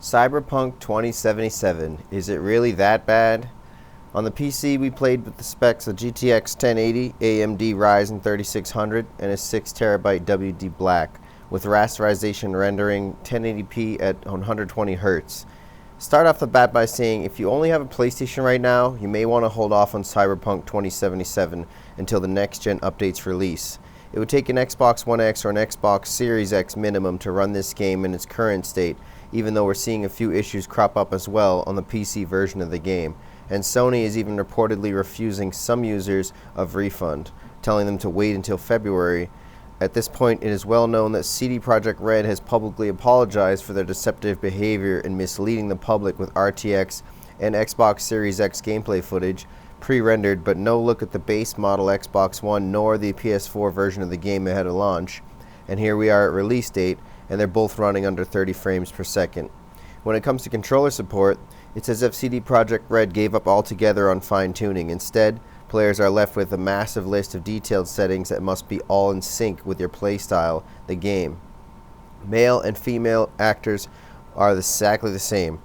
Cyberpunk 2077. Is it really that bad? On the PC, we played with the specs of GTX 1080, AMD Ryzen 3600, and a 6TB WD Black, with rasterization rendering 1080p at 120Hz. Start off the bat by saying if you only have a PlayStation right now, you may want to hold off on Cyberpunk 2077 until the next-gen updates release. It would take an Xbox One X or an Xbox Series X minimum to run this game in its current state, even though we're seeing a few issues crop up as well on the PC version of the game. And Sony is even reportedly refusing some users of refund, telling them to wait until February. At this point, it is well known that CD Projekt RED has publicly apologized for their deceptive behavior in misleading the public with RTX and Xbox Series X gameplay footage, pre-rendered but no look at the base model Xbox One nor the PS4 version of the game ahead of launch. And here we are at release date, and they're both running under 30 frames per second. When it comes to controller support, it's as if CD Projekt RED gave up altogether on fine-tuning. Instead, players are left with a massive list of detailed settings that must be all in sync with your playstyle, the game. Male and female actors are exactly the same.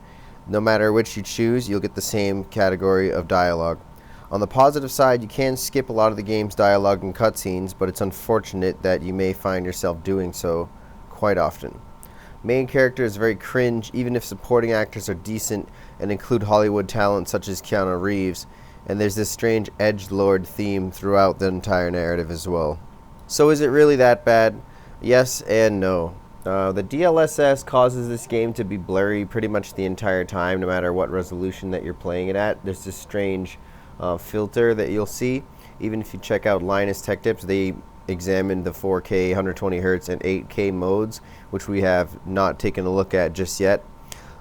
No matter which you choose, you'll get the same category of dialogue. On the positive side, you can skip a lot of the game's dialogue and cutscenes, but it's unfortunate that you may find yourself doing so quite often. Main character is very cringe, even if supporting actors are decent and include Hollywood talent such as Keanu Reeves, and there's this strange edgelord theme throughout the entire narrative as well. So is it really that bad? Yes and no. The DLSS causes this game to be blurry pretty much the entire time, no matter what resolution that you're playing it at. There's this strange filter that you'll see. Even if you check out Linus Tech Tips, they examined the 4K, 120Hz, and 8K modes, which we have not taken a look at just yet.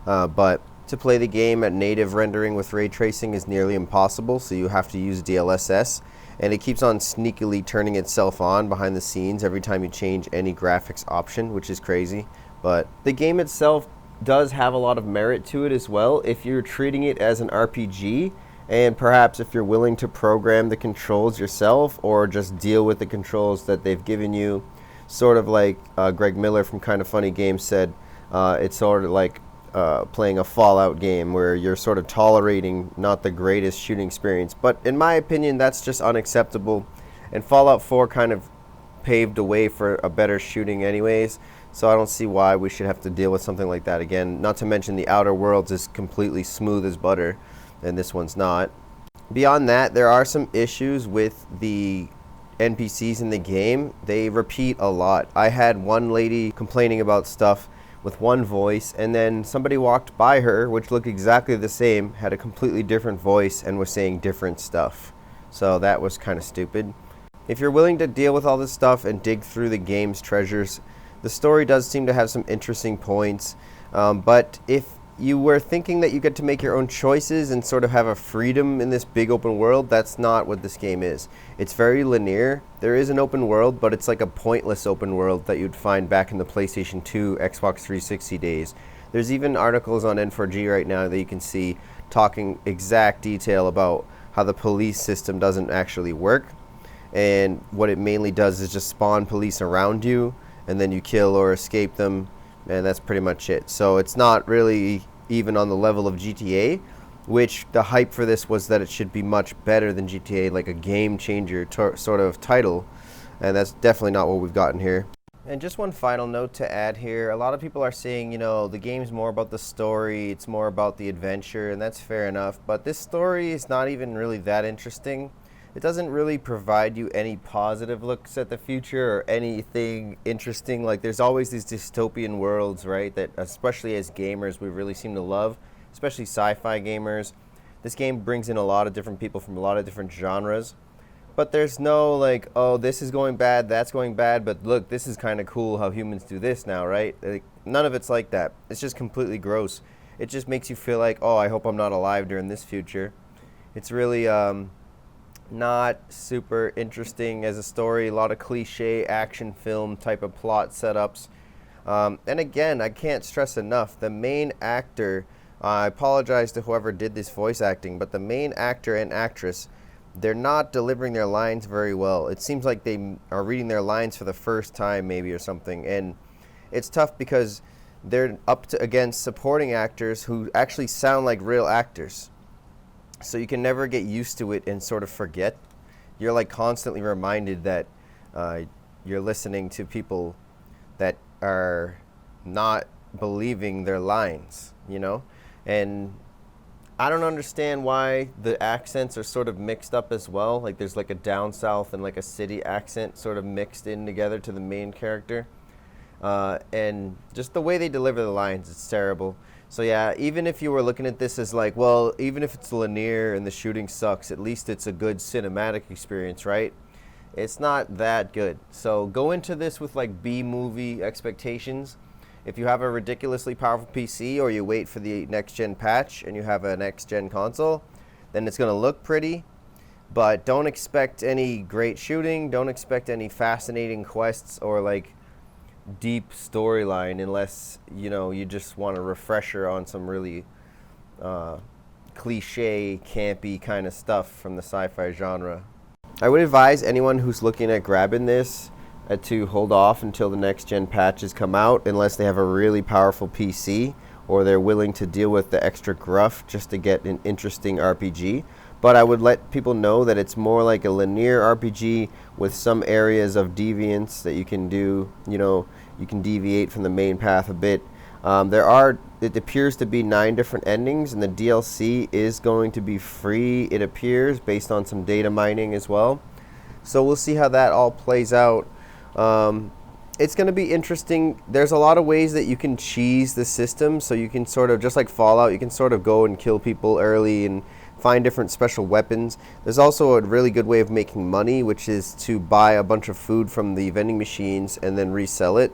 But to play the game at native rendering with ray tracing is nearly impossible, so you have to use DLSS, and it keeps on sneakily turning itself on behind the scenes every time you change any graphics option, which is crazy. But the game itself does have a lot of merit to it as well if you're treating it as an RPG, and perhaps if you're willing to program the controls yourself or just deal with the controls that they've given you. Sort of like Greg Miller from Kind of Funny Games said, it's sort of like playing a Fallout game where you're sort of tolerating not the greatest shooting experience. But in my opinion, that's just unacceptable. And Fallout 4 kind of paved the way for a better shooting anyways. So I don't see why we should have to deal with something like that again. Not to mention the Outer Worlds is completely smooth as butter, and this one's not. Beyond that, there are some issues with the NPCs in the game. They repeat a lot. I had one lady complaining about stuff with one voice, and then somebody walked by her, which looked exactly the same, had a completely different voice, and was saying different stuff. So that was kind of stupid. If you're willing to deal with all this stuff and dig through the game's treasures, the story does seem to have some interesting points, but if you were thinking that you get to make your own choices and sort of have a freedom in this big open world, that's not what this game is. It's very linear. There is an open world, but it's like a pointless open world that you'd find back in the PlayStation 2, Xbox 360 days. There's even articles on N4G right now that you can see talking exact detail about how the police system doesn't actually work, and what it mainly does is just spawn police around you, and then you kill or escape them, and that's pretty much it. So it's not really even on the level of GTA, which the hype for this was that it should be much better than GTA, like a game changer sort of title, and that's definitely not what we've gotten here. And just one final note to add here, a lot of people are saying, you know, the game's more about the story, it's more about the adventure, and that's fair enough, but this story is not even really that interesting. It doesn't really provide you any positive looks at the future or anything interesting. Like, there's always these dystopian worlds, right, that especially as gamers we really seem to love, especially sci-fi gamers. This game brings in a lot of different people from a lot of different genres, but there's no like, oh, this is going bad, that's going bad, but look, this is kind of cool how humans do this now, right? Like, none of it's like that. It's just completely gross. It just makes you feel like, oh, I hope I'm not alive during this future. It's really not super interesting as a story. A lot of cliche action film type of plot setups, and again, I can't stress enough, the main actor, I apologize to whoever did this voice acting, but the main actor and actress, they're not delivering their lines very well. It seems like they are reading their lines for the first time maybe or something, and it's tough because they're up against supporting actors who actually sound like real actors. So you can never get used to it and sort of forget. You're like constantly reminded that you're listening to people that are not believing their lines, you know? And I don't understand why the accents are sort of mixed up as well. Like there's like a down south and like a city accent sort of mixed in together to the main character. And just the way they deliver the lines, it's terrible. So yeah, even if you were looking at this as like, well, even if it's linear and the shooting sucks, at least it's a good cinematic experience, right? It's not that good. So go into this with like B-movie expectations. If you have a ridiculously powerful PC or you wait for the next-gen patch and you have a next-gen console, then it's going to look pretty. But don't expect any great shooting. Don't expect any fascinating quests or like deep storyline unless, you know, you just want a refresher on some really cliche, campy kind of stuff from the sci-fi genre. I would advise anyone who's looking at grabbing this to hold off until the next gen patches come out unless they have a really powerful PC or they're willing to deal with the extra gruff just to get an interesting RPG. But I would let people know that it's more like a linear RPG with some areas of deviance that you can do. You know, you can deviate from the main path a bit. It appears to be 9 different endings, and the DLC is going to be free, it appears, based on some data mining as well. So we'll see how that all plays out. It's going to be interesting. There's a lot of ways that you can cheese the system, so you can sort of, just like Fallout, you can sort of go and kill people early and find different special weapons. There's also a really good way of making money, which is to buy a bunch of food from the vending machines and then resell it.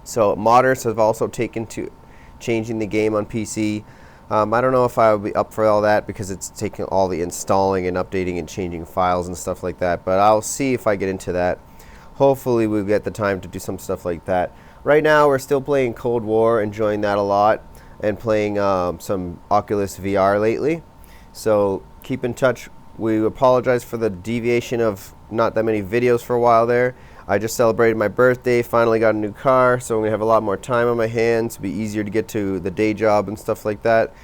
So modders have also taken to changing the game on PC. I don't know if I would be up for all that because it's taking all the installing and updating and changing files and stuff like that, but I'll see if I get into that. Hopefully we'll get the time to do some stuff like that. Right now we're still playing Cold War, enjoying that a lot, and playing some Oculus VR lately. So keep in touch. We apologize for the deviation of not that many videos for a while there. I just celebrated my birthday, finally got a new car, so I'm going to have a lot more time on my hands. It'll be easier to get to the day job and stuff like that.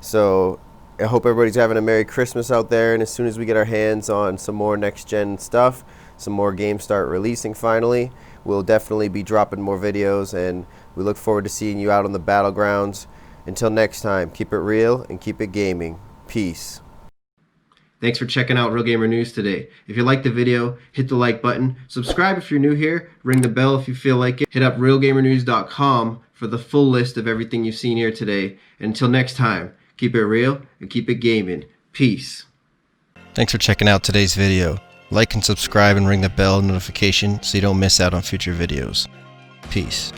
So I hope everybody's having a Merry Christmas out there, and as soon as we get our hands on some more next-gen stuff, some more games start releasing finally, we'll definitely be dropping more videos, and we look forward to seeing you out on the battlegrounds. Until next time, keep it real and keep it gaming. Peace. Thanks for checking out Real Gamer News today. If you liked the video, hit the like button. Subscribe if you're new here. Ring the bell if you feel like it. Hit up RealGamerNewZ.com for the full list of everything you've seen here today. And until next time, keep it real and keep it gaming. Peace. Thanks for checking out today's video. Like and subscribe and ring the bell notification so you don't miss out on future videos. Peace.